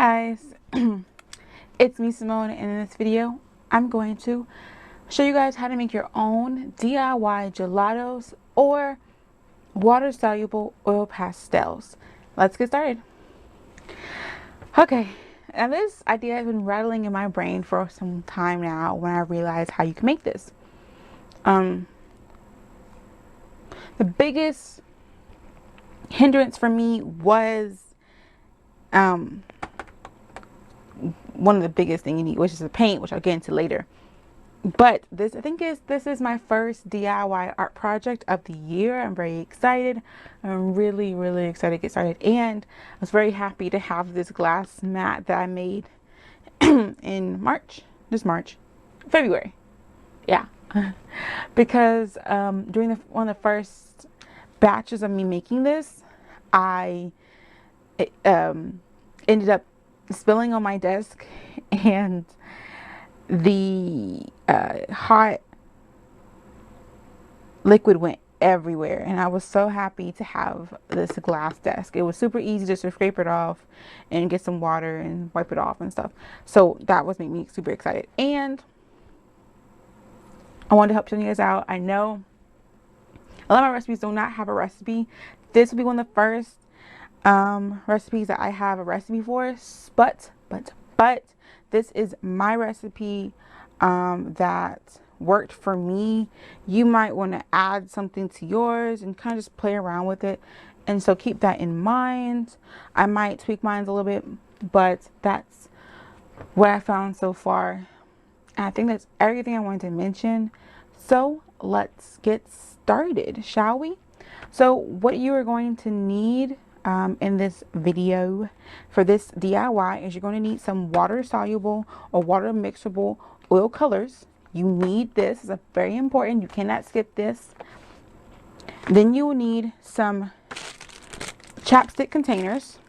guys, it's me Simone, and in this video I'm going to show you guys how to make your own DIY gelatos or water soluble oil pastels. Let's get started. Okay, now this idea has been rattling in my brain for some time now when I realized how you can make this. The biggest hindrance for me was one of the biggest thing you need, which is the paint, which I'll get into later. But this is my first DIY art project of the year. I'm very excited. I'm really excited to get started, and I was very happy to have this glass mat that I made in February, yeah. Because during one of the first batches of me making this, I ended up spilling on my desk, and the hot liquid went everywhere, and I was so happy to have this glass desk. It was super easy just to scrape it off and get some water and wipe it off and stuff. So that was making me super excited, and I wanted to help you guys out. I know a lot of my recipes do not have a recipe. This will be one of the first recipes that I have a recipe for, but this is my recipe that worked for me. You might want to add something to yours and kind of just play around with it, and so keep that in mind. I might tweak mine a little bit, but that's what I found so far, and I think that's everything I wanted to mention. So let's get started, shall we? So what you are going to need in this video for this DIY is you're going to need some water soluble or water mixable oil colors. You need this. It's very important. You cannot skip this. Then you will need some chapstick containers.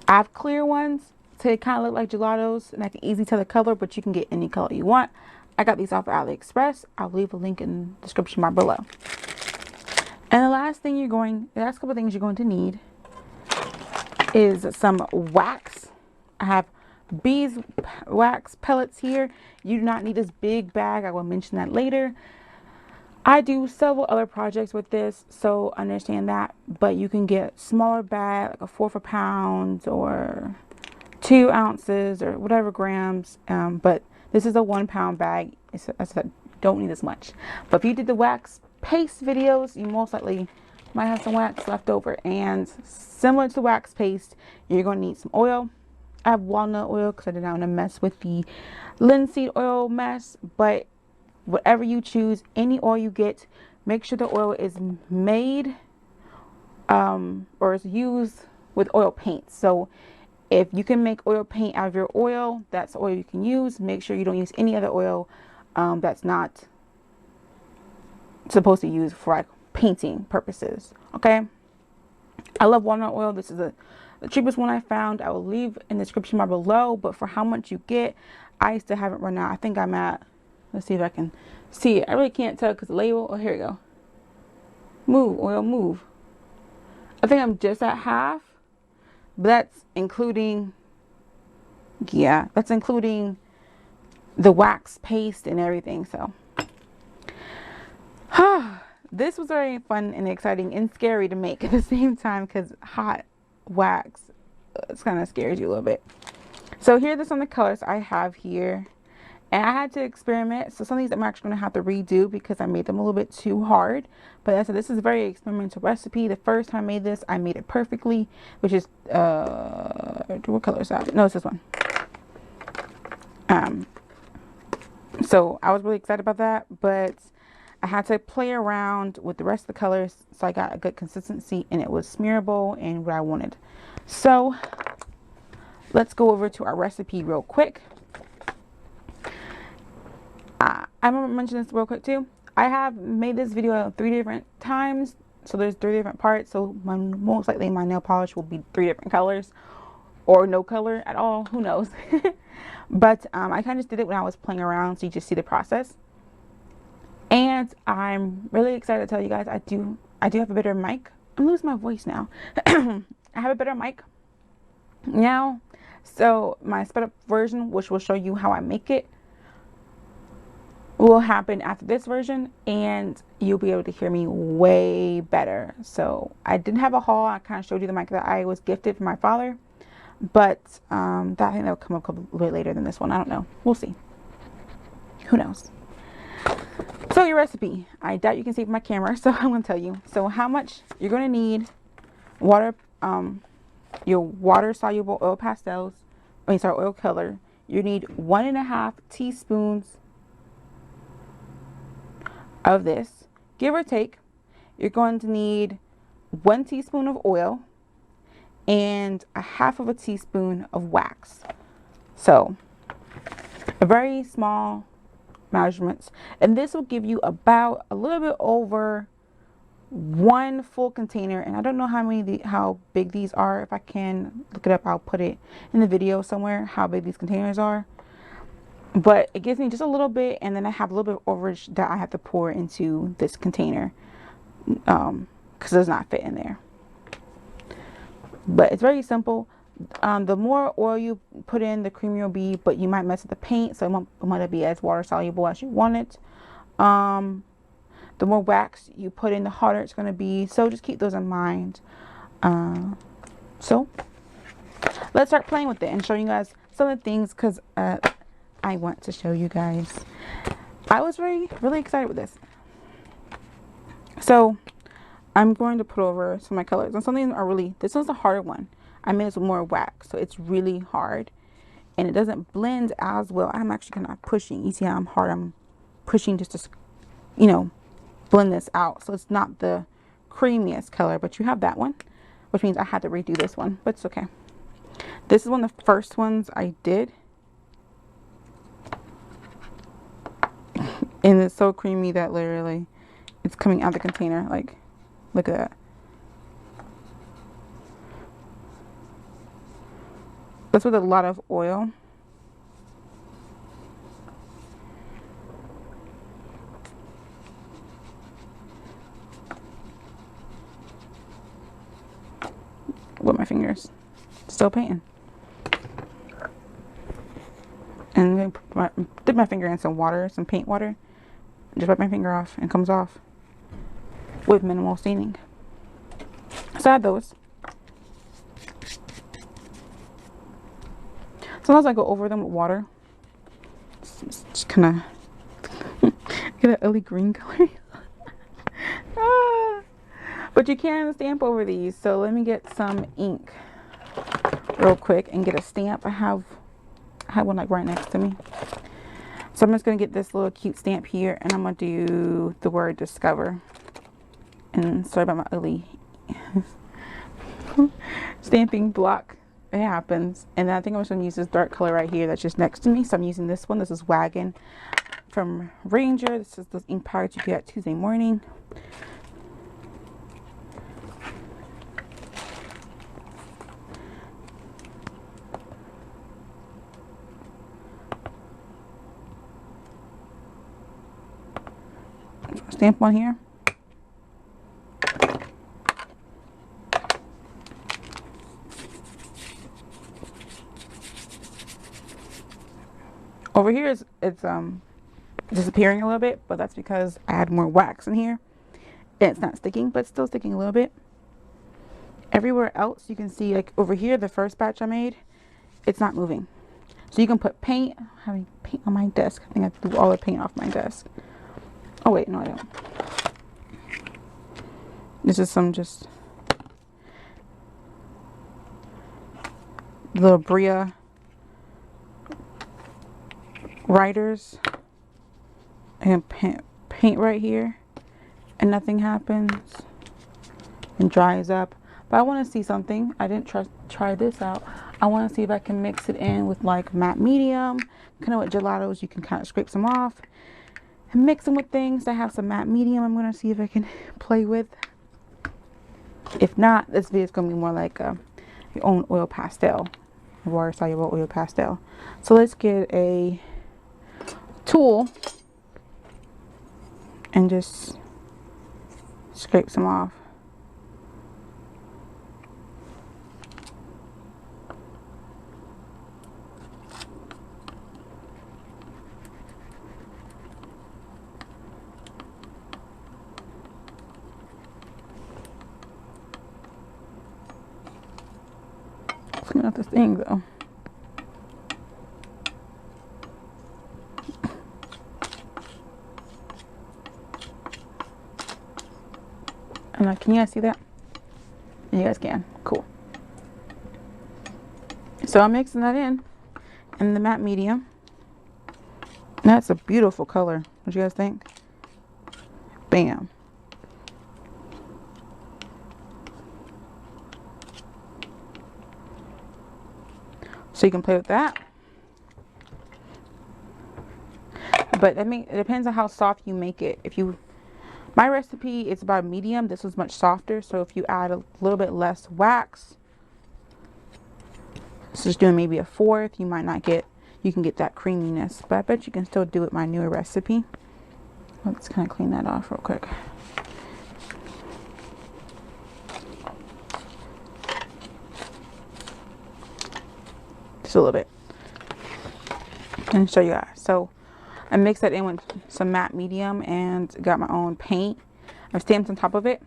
I have clear ones to kind of look like gelatos, and I can easily tell the color, but you can get any color you want. I got these off of AliExpress. I'll leave a link in the description bar below. And the last couple things you're going to need is some wax. I have beeswax pellets here. You do not need this big bag. I will mention that later. I do several other projects with this, so understand that. But you can get smaller bag, like a 1/4 pound or 2 ounces or whatever grams. But this is a 1 pound bag. I said don't need as much. But if you did the wax paste videos, you most likely might have some wax left over, and similar to wax paste, you're going to need some oil. I have walnut oil because I did not want to mess with the linseed oil mess, but whatever you choose, any oil you get, make sure the oil is made or is used with oil paint. So if you can make oil paint out of your oil, that's the oil you can use. Make sure you don't use any other oil that's not supposed to use for like painting purposes. Okay, I love walnut oil. This is the cheapest one I found. I will leave in the description bar below, but for how much you get, I still haven't run out. I think I'm at, let's see if I can see it. I really can't tell because the label, oh here we go, move oil move. I think I'm just at half, but that's including, yeah, that's including the wax paste and everything. So this was very fun and exciting and scary to make at the same time, because hot wax, it's kind of scares you a little bit. So here are some of the colors I have here, and I had to experiment. So some of these I'm actually going to have to redo because I made them a little bit too hard. But as I said, this is a very experimental recipe. The first time I made this, I made it perfectly, which is what color is that? No, it's this one. So I was really excited about that, but I had to play around with the rest of the colors so I got a good consistency and it was smearable and what I wanted. So let's go over to our recipe real quick. I'm gonna mention this real quick too. I have made this video 3 different times, so there's 3 different parts. So most likely my nail polish will be 3 different colors, or no color at all, who knows. But I kind of just did it when I was playing around, so you just see the process. And I'm really excited to tell you guys I do have a better mic. I'm losing my voice now. I have a better mic Now, so my sped up version, which will show you how I make it, will happen after this version, and you'll be able to hear me way better. So I didn't have a haul. I kind of showed you the mic that I was gifted from my father, but that I think that'll come up a little bit later than this one. I don't know. We'll see. Who knows? So your recipe, I doubt you can see from my camera, so I'm going to tell you. So how much you're going to need: water, your water soluble oil pastels, oil color. You need 1.5 teaspoons of this, give or take. You're going to need 1 teaspoon of oil and 1/2 teaspoon of wax. So a very small measurements, and this will give you about a little bit over 1 full container. And I don't know how big these are. If I can look it up, I'll put it in the video somewhere how big these containers are. But it gives me just a little bit, and then I have a little bit of overage that I have to pour into this container because it does not fit in there. But it's very simple. The more oil you put in, the creamier it'll be, but you might mess with the paint, so it might be as water soluble as you want it. The more wax you put in, the harder it's going to be, so just keep those in mind. So let's start playing with it and showing you guys some of the things, because I want to show you guys. I was really excited with this. So I'm going to put over some of my colors, and some of them are this one's a harder one. I made this with more wax, so it's really hard and it doesn't blend as well. I'm actually kind of pushing. You see how I'm hard? I'm pushing just to, blend this out. So it's not the creamiest color, but you have that one, which means I had to redo this one, but it's okay. This is one of the first ones I did. And it's so creamy that literally it's coming out the container. Like, look at that. That's with a lot of oil. With my fingers. Still painting. And then dip my finger in some water, some paint water. Just wipe my finger off, and it comes off with minimal staining. So I have those. Sometimes I go over them with water. Just kind of get an ugly green color. But you can stamp over these. So let me get some ink real quick and get a stamp. I have one like right next to me. So I'm just going to get this little cute stamp here, and I'm going to do the word discover. And sorry about my ugly stamping block. It happens. And then I think I'm just going to use this dark color right here that's just next to me. So I'm using this one. This is Wagon from Ranger. This is the ink powder you get Tuesday morning. Stamp one here. Over here it's disappearing a little bit, but that's because I had more wax in here and it's not sticking, but it's still sticking a little bit. Everywhere else you can see, like over here, the first batch I made, it's not moving. So you can put paint. I'm having paint on my desk. I think I threw all the paint off my desk. Oh wait, no I don't. This is some just little Bria writers, and paint right here, and nothing happens and dries up. But I want to see something. I didn't try this out. I want to see if I can mix it in with like matte medium, kind of with gelatos. You can kind of scrape some off and mix them with things that have some matte medium. I'm going to see if I can play with. If not, this video is going to be more like your own oil pastel, water soluble oil pastel. So let's get a tool and just scrape some off. this thing though. And can you guys see that? You guys can. Cool. So I'm mixing that in the matte medium. That's a beautiful color. What do you guys think? Bam. So you can play with that. But it depends on how soft you make it. My recipe is about medium. This was much softer. So if you add a little bit less wax, this is doing maybe a fourth, you can get that creaminess. But I bet you can still do it my newer recipe. Let's kind of clean that off real quick. Just a little bit. And show you guys. So I mixed that in with some matte medium and got my own paint. I've stamped on top of it.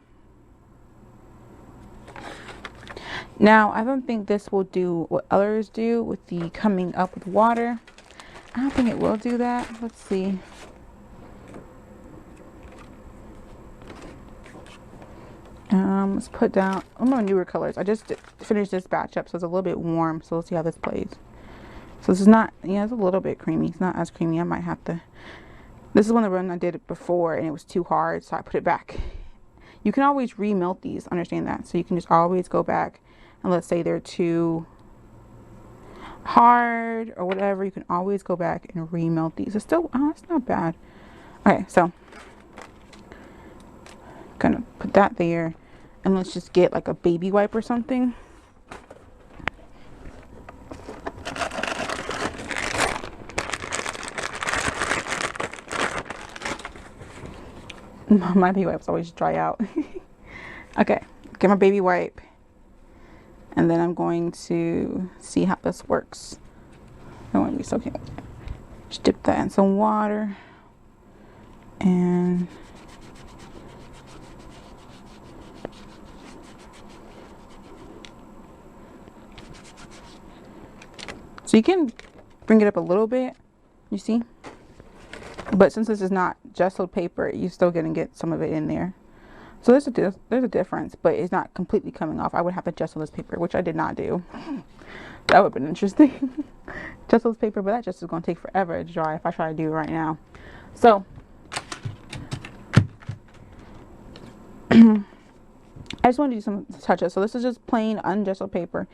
Now, I don't think this will do what others do with the coming up with water. I don't think it will do that. Let's see. Let's put down my newer colors. I just finished this batch up, so it's a little bit warm. So let's see how this plays. So this is not, yeah, it's a little bit creamy. It's not as creamy. I might have to. This is one of the runs I did it before, and it was too hard, so I put it back. You can always remelt these. Understand that. So you can just always go back, and let's say they're too hard or whatever. You can always go back and remelt these. It's still, oh, it's not bad. Okay, so gonna put that there, and let's just get like a baby wipe or something. My baby wipes always dry out. Okay, get my baby wipe, and then I'm going to see how this works. I want to be soaking. Just dip that in some water, and so you can bring it up a little bit, you see, but since this is not gessoed paper, you're still gonna get some of it in there. So there's a difference, but it's not completely coming off. I would have to gesso this paper, which I did not do. That would have been interesting. Gesso this paper, but that just is gonna take forever to dry if I try to do it right now. So I just want to do some touches. So this is just plain ungessoed paper.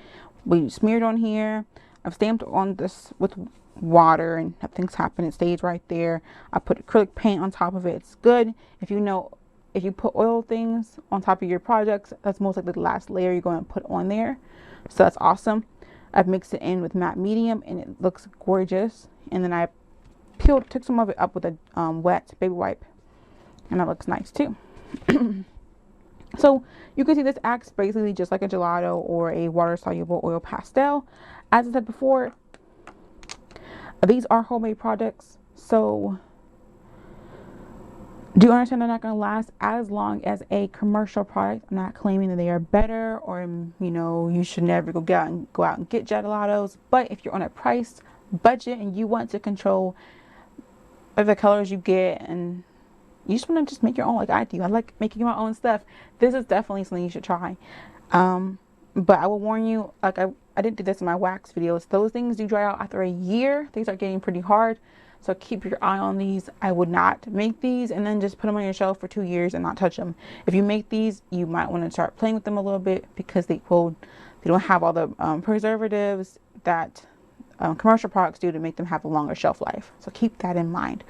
We smeared on here. I've stamped on this with water, and things happen. It stays right there. I put acrylic paint on top of it. It's good. If you put oil things on top of your projects, that's most likely the last layer you're going to put on there. So that's awesome. I've mixed it in with matte medium, and it looks gorgeous. And then I took some of it up with a wet baby wipe, and that looks nice too. So you can see this acts basically just like a gelato or a water soluble oil pastel. As I said before, these are homemade products, so do understand they're not going to last as long as a commercial product. I'm not claiming that they are better, or you should never go out and get gelatos. But if you're on a price budget and you want to control the colors you get, and you just want to just make your own, like I do. I like making my own stuff. This is definitely something you should try. But I will warn you, like I didn't do this in my wax videos. Those things do dry out after a year. These are getting pretty hard. So keep your eye on these. I would not make these and then just put them on your shelf for 2 years and not touch them. If you make these, you might want to start playing with them a little bit, because they don't have all the preservatives that commercial products do to make them have a longer shelf life. So keep that in mind.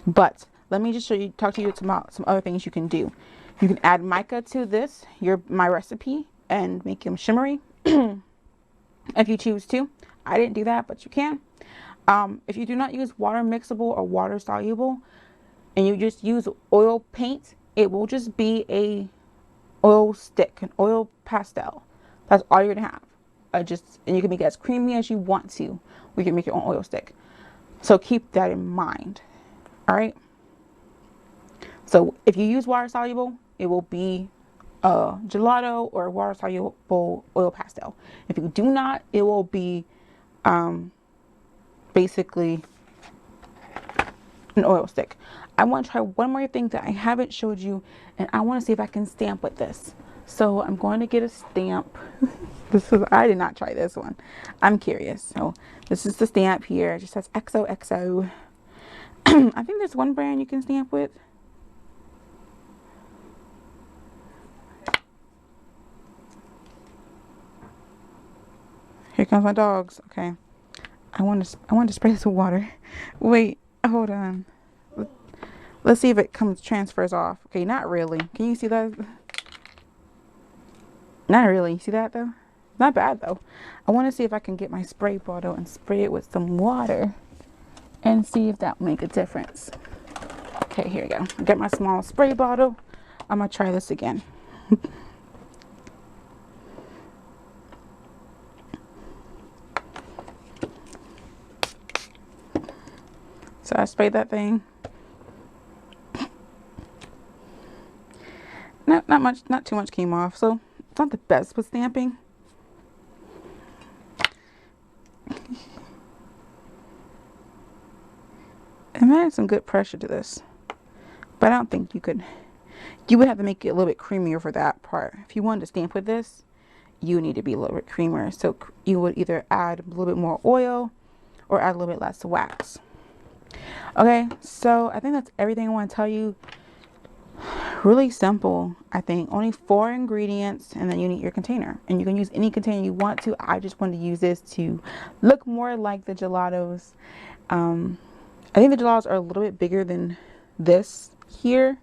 But let me just talk to you about some other things you can do. You can add mica to this, my recipe, and make them shimmery if you choose to. I didn't do that, but you can. If you do not use water mixable or water soluble, and you just use oil paint, it will just be a oil stick, an oil pastel. That's all you're gonna have. And you can make it as creamy as you want to. We can make your own oil stick. So keep that in mind. All right. So if you use water soluble, it will be gelato or water soluble oil pastel. If you do not, it will be basically an oil stick. I want to try one more thing that I haven't showed you, and I want to see if I can stamp with this. So I'm going to get a stamp. I did not try this one. I'm curious. So this is the stamp here. It just says XOXO. I think there's one brand you can stamp with. Here comes my dogs. Okay. I want to spray this with water. Wait, hold on. Let's see if it transfers off. Okay, not really. Can you see that? Not really. You see that though? Not bad though. I want to see if I can get my spray bottle and spray it with some water and see if that will make a difference. Okay, here we go. Get my small spray bottle. I'm gonna try this again. So I sprayed that thing. Not too much came off, so it's not the best with stamping. I'm adding some good pressure to this, but I don't think you could. You would have to make it a little bit creamier for that part. If you wanted to stamp with this, you need to be a little bit creamier. So you would either add a little bit more oil or add a little bit less wax. Okay, so I think that's everything I want to tell you. Really simple. I think only 4 ingredients, and then you need your container, and you can use any container you want to. I just wanted to use this to look more like the gelatos. I think the gelatos are a little bit bigger than this here,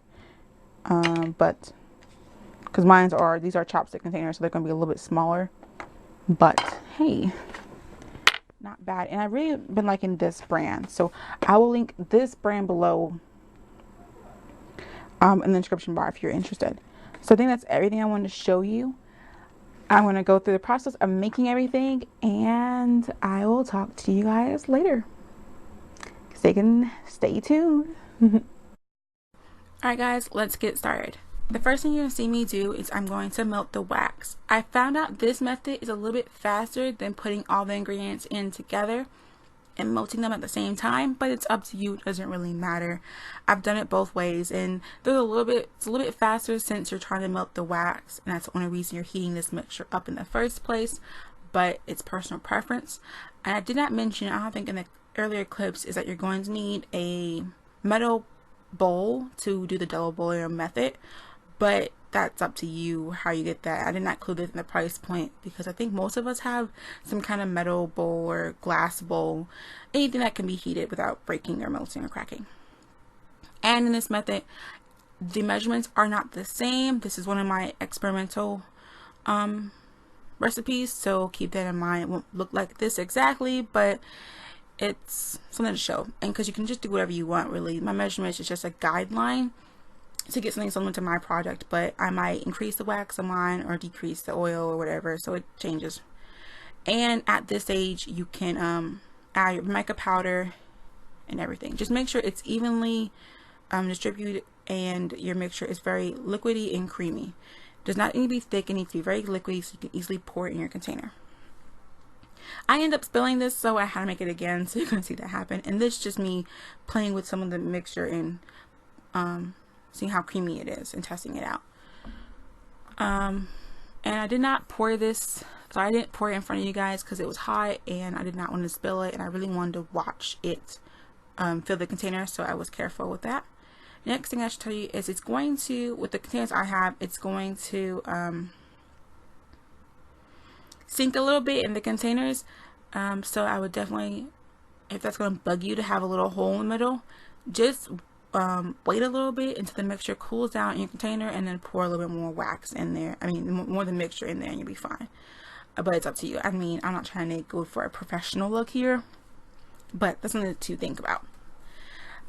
but because these are chopstick containers, so they're going to be a little bit smaller, but hey, not bad. And I've really been liking this brand, so I will link this brand below in the description bar if you're interested. So I think that's everything I wanted to show you. I'm going to go through the process of making everything, and I will talk to you guys later. Stay tuned. Alright guys, let's get started. The first thing you're going to see me do is I'm going to melt the wax. I found out this method is a little bit faster than putting all the ingredients in together and melting them at the same time, but it's up to you. It doesn't really matter. I've done it both ways, and it's a little bit faster since you're trying to melt the wax, and that's the only reason you're heating this mixture up in the first place, but it's personal preference. And I did not mention, I don't think in the earlier clips, is that you're going to need a metal bowl to do the double boiler method, but that's up to you how you get that. I did not include it in the price point because I think most of us have some kind of metal bowl or glass bowl, anything that can be heated without breaking or melting or cracking. And in this method, the measurements are not the same. This is one of my experimental recipes, so keep that in mind. It won't look like this exactly, but it's something to show, and because you can just do whatever you want really. My measurements is just a guideline to get something similar to my product, but I might increase the wax on mine or decrease the oil or whatever, so it changes. And at this stage you can add your mica powder and everything. Just make sure it's evenly distributed and your mixture is very liquidy and creamy. It does not need to be thick, it needs to be very liquidy so you can easily pour it in your container. I end up spilling this, so I had to make it again, so you're going to see that happen. And this is just me playing with some of the mixture and seeing how creamy it is and testing it out. And I did not pour this, so I didn't pour it in front of you guys because it was hot and I did not want to spill it, and I really wanted to watch it fill the container, so I was careful with that. Next thing I should tell you is it's going to, with the containers I have, it's going to sink a little bit in the containers, so I would definitely, if that's going to bug you to have a little hole in the middle, just wait a little bit until the mixture cools down in your container and then pour a little bit more wax in there. I mean, more of the mixture in there, and you'll be fine. But it's up to you. I mean, I'm not trying to go for a professional look here, but that's something to think about.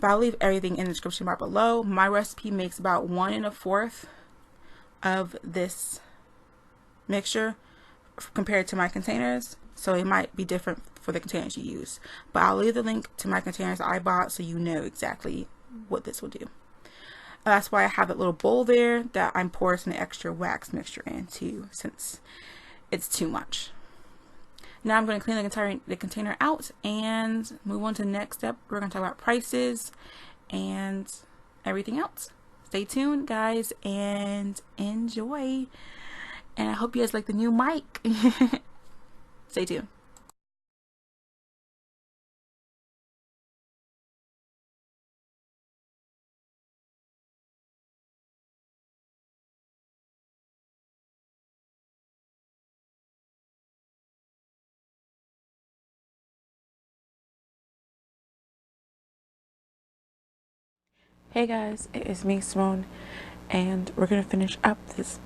But I'll leave everything in the description bar below. My recipe makes about 1 1/4 of this mixture compared to my containers, so it might be different for the containers you use, but I'll leave the link to my containers I bought so you know exactly what this will do. That's why I have that little bowl there that I'm pouring some extra wax mixture into, since it's too much. Now I'm going to clean the container out and move on to the next step. We're going to talk about prices and everything else. Stay tuned, guys, and enjoy. And I hope you guys like the new mic. Stay tuned. Hey guys, it is me, Simone, and we're going to finish up this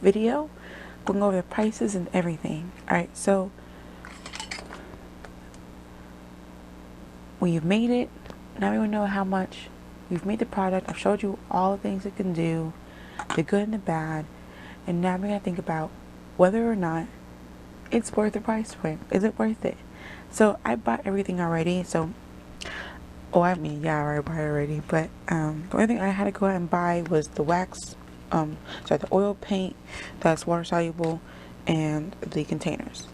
video going over the prices and everything. Alright, so we've made it. Now we want to know how much. We've made the product. I've showed you all the things it can do, the good and the bad, and now we're going to think about whether or not it's worth the price point. Is it worth it? So I bought everything already. So, oh, I mean, yeah, I bought it already. But the only thing I had to go out and buy was the wax, the oil paint that's water soluble, and the containers.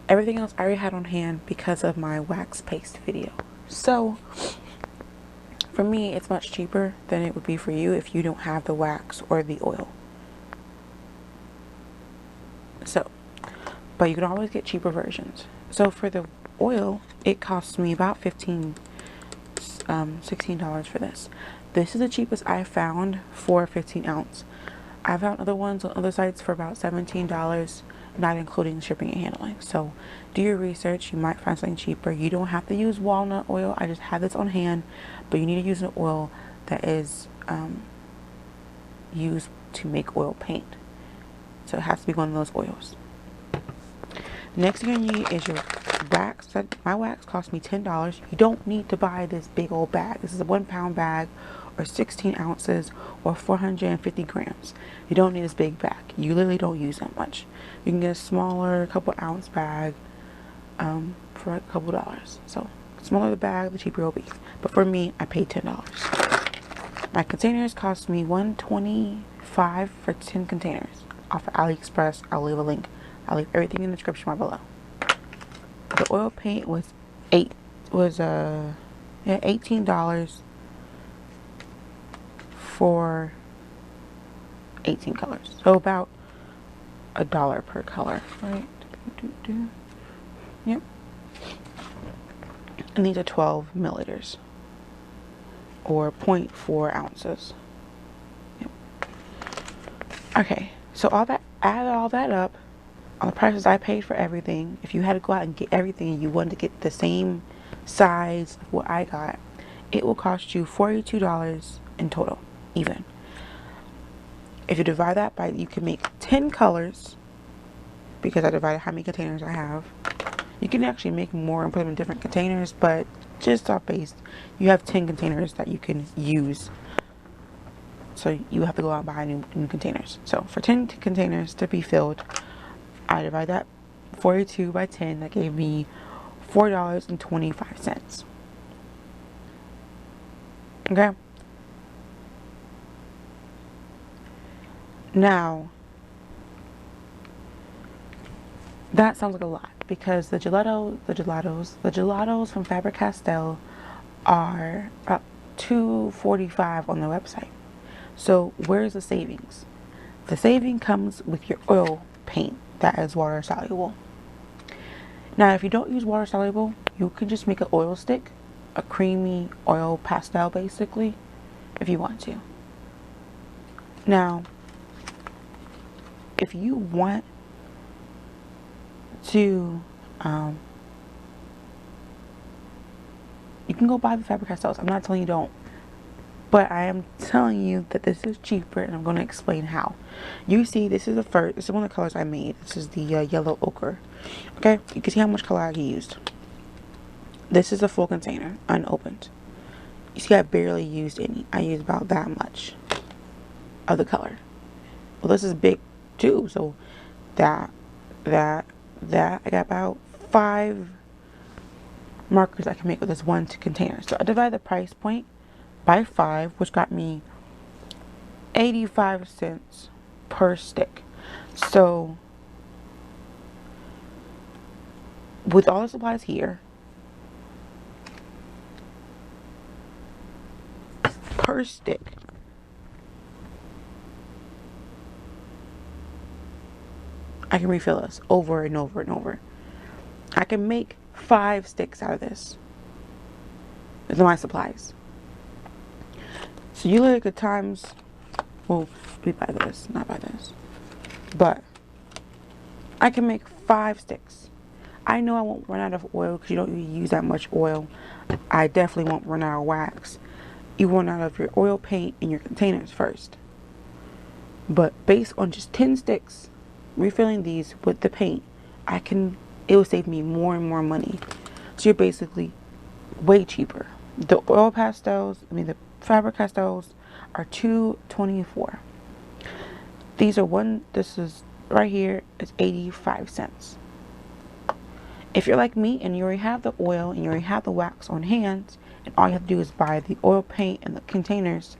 Everything else I already had on hand because of my wax paste video. So for me, it's much cheaper than it would be for you if you don't have the wax or the oil. So, but you can always get cheaper versions. So for the oil, it costs me about $16 for this. This is the cheapest I found for 15 ounce. I found other ones on other sites for about $17, not including shipping and handling. So do your research. You might find something cheaper. You don't have to use walnut oil. I just have this on hand, but you need to use an oil that is used to make oil paint. So it has to be one of those oils. Next thing you need is your wax. My wax cost me $10. You don't need to buy this big old bag. This is a 1 pound bag, or 16 ounces, or 450 grams. You don't need this big bag. You literally don't use that much. You can get a smaller couple ounce bag for a couple dollars. So the smaller the bag, the cheaper it will be. But for me, I paid $10. My containers cost me $125 for 10 containers off of AliExpress. I'll leave a link. I'll leave everything in the description bar below. The oil paint was $18 for 18 colors. So about $1 per color, right? Yep. And these are 12 milliliters, or 0.4 ounces. Yep. Okay, so add all that up, all the prices I paid for everything. If you had to go out and get everything and you wanted to get the same size of what I got, it will cost you $42 in total, even. If you divide that by, you can make 10 colors, because I divided how many containers I have. You can actually make more and put them in different containers, but just off base, you have 10 containers that you can use. So you have to go out and buy new containers. So for 10 containers to be filled, I divide that 42 by 10. That gave me $4.25. Okay. Now, that sounds like a lot, because the gelatos from Faber Castell are about $2.45 on the website. So where's the savings? The saving comes with your oil paint that is water soluble. Now, if you don't use water soluble, you can just make an oil stick, a creamy oil pastel, basically, if you want to. Now, if you want to, you can go buy the Faber Castells. I'm not telling you don't, but I am telling you that this is cheaper, and I'm going to explain how. You see, this is one of the colors I made. This is the yellow ochre. Okay, you can see how much color I used. This is a full container, unopened. You see, I barely used any. I used about that much of the color. Well, this is big too, so that I got about 5 markers I can make with this one container. So I divide the price point by 5, which got me 85 cents per stick. So with all the supplies here, per stick, I can refill this over and over and over. I can make 5 sticks out of this with my supplies. So you look at times, well, we buy this, not buy this, but I can make 5 sticks. I know I won't run out of oil because you don't really use that much oil. I definitely won't run out of wax. You run out of your oil paint in your containers first. But based on just 10 sticks, refilling these with the paint, it will save me more and more money. So you're basically way cheaper. The oil pastels, the Faber Castells are $2.24. This is right here, it's 85 cents. If you're like me and you already have the oil and you already have the wax on hand, and all you have to do is buy the oil paint and the containers,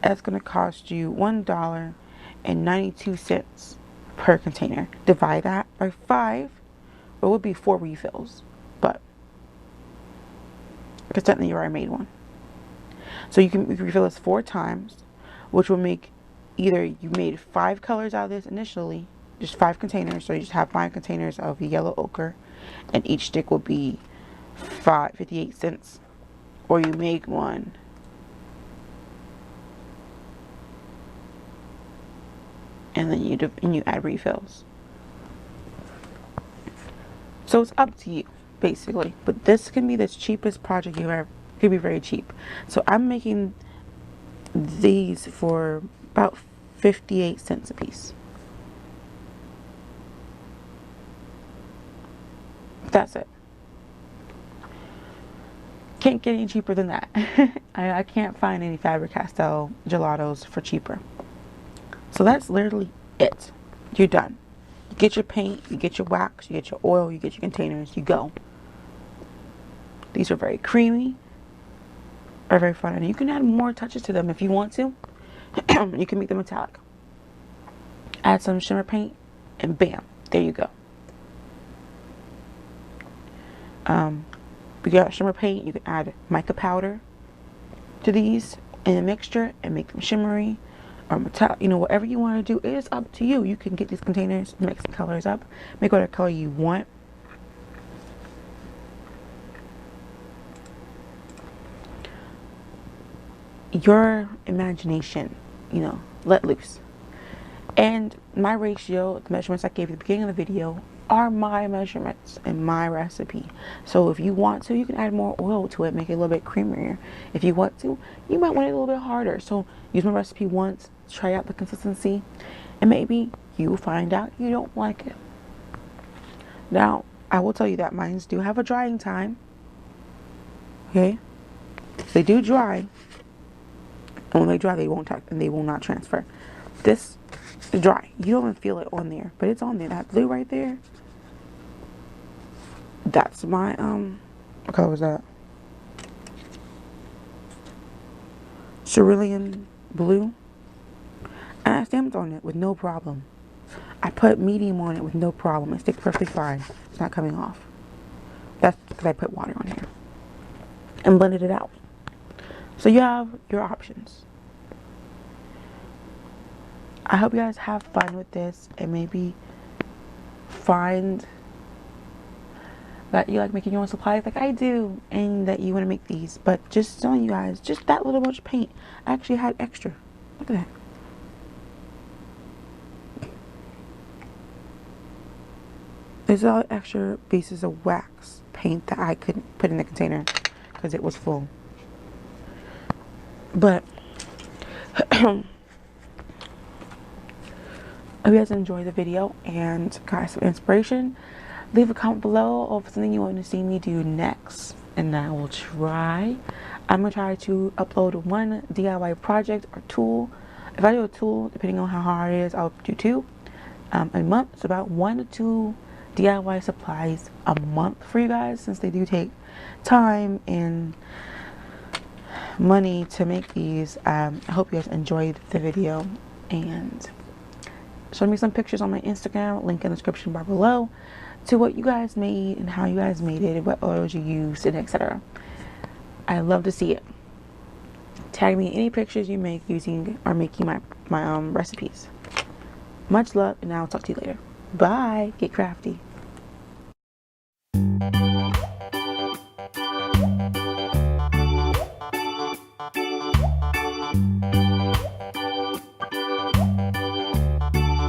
that's going to cost you $1.92 per container. Divide that by 5, it would be 4 refills, but because technically you already made one. So you can refill this 4 times, which will make either you made 5 colors out of this initially, just 5 containers, so you just have 5 containers of yellow ochre, and each stick will be 58 cents, or you make one and then you add refills. So it's up to you basically, but this can be the cheapest project you ever. It could be very cheap. So I'm making these for about 58 cents a piece. That's it. Can't get any cheaper than that. I can't find any Faber Castell gelatos for cheaper. So that's literally it. You're done. You get your paint, you get your wax, you get your oil, you get your containers, you go. These are very creamy, are very fun, and you can add more touches to them if you want to. You can make them metallic. Add some shimmer paint, and bam, there you go. We got shimmer paint. You can add mica powder to these in a mixture and make them shimmery or metallic. Whatever you want to do, it is up to you. You can get these containers, mix the colors up, make whatever color you want. Your imagination, let loose. And my ratio, the measurements I gave you at the beginning of the video, are my measurements and my recipe. So if you want to, you can add more oil to it, make it a little bit creamier. If you want to, you might want it a little bit harder. So use my recipe once, try out the consistency, and maybe you find out you don't like it. Now, I will tell you that mines do have a drying time. Okay? They do dry. And when they dry, they will not transfer. This is dry. You don't even feel it on there, but it's on there. That blue right there, that's my what color was that? Cerulean blue. And I stamped on it with no problem. I put medium on it with no problem. It sticks perfectly fine. It's not coming off. That's because I put water on here and blended it out. So you have your options. I hope you guys have fun with this and maybe find that you like making your own supplies like I do, and that you want to make these. But just telling you guys, just that little bunch of paint, I actually had extra. Look at that. There's all extra pieces of wax paint that I couldn't put in the container because it was full. But I hope you guys enjoyed the video and got some inspiration. Leave a comment below of something you want to see me do next, and I will try. I'm going to try to upload 1 DIY project or tool. If I do a tool, depending on how hard it is, I'll do 2 a month. It's about 1 to 2 DIY supplies a month for you guys, since they do take time and money to make these. I hope you guys enjoyed the video, and show me some pictures on my Instagram, link in the description bar below, to what you guys made and how you guys made it, what oils you used, and etc. I love to see it. Tag me any pictures you make using or making my recipes. Much love, and I'll talk to you later. Bye. Get crafty.